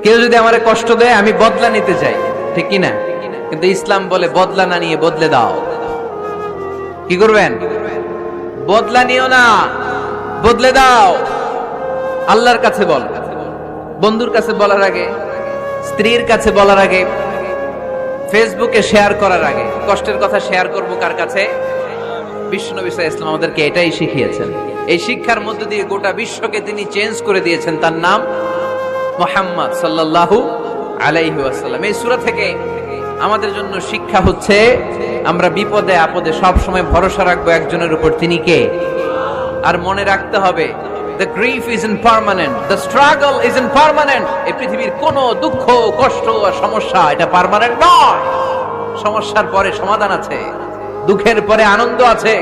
কেউ যদি আমারে কষ্ট দেয় আমি বদলা নিতে চাই, ঠিক কি না? কিন্তু ইসলাম বলে বদলা না নিয়ে বদলে দাও। কি করবেন? বদলা নিও না, বদলে দাও। আল্লাহর কাছে বল, বন্ধুর কাছে বলার আগে, স্ত্রীর কাছে বলার আগে, ফেসবুকে শেয়ার করার আগে কষ্টের কথা শেয়ার করব কার কাছে? বিশ্বনবী সাল্লাল্লাহু আলাইহি ওয়াসাল্লাম আমাদেরকে এটাই শিখিয়েছেন। এই শিক্ষার মধ্য দিয়ে গোটা বিশ্বকে তিনি চেঞ্জ করে দিয়েছেন। তার নাম মুহাম্মদ সাল্লাল্লাহু আলাইহি ওয়াসাল্লাম। এই সূরা থেকে আমাদের জন্য শিক্ষা হচ্ছে আমরা বিপদে আপদে সব সময় ভরসা রাখবো একজনের উপর, তিনি কে? আর মনে রাখতে হবে the grief isn't permanent, the struggle isn't permanent. এই পৃথিবীর কোনো দুঃখ কষ্ট আর সমস্যা এটা পার্মানেন্ট নয়। সমস্যার পরে সমাধান আছে, দুঃখের পরে আনন্দ আছে।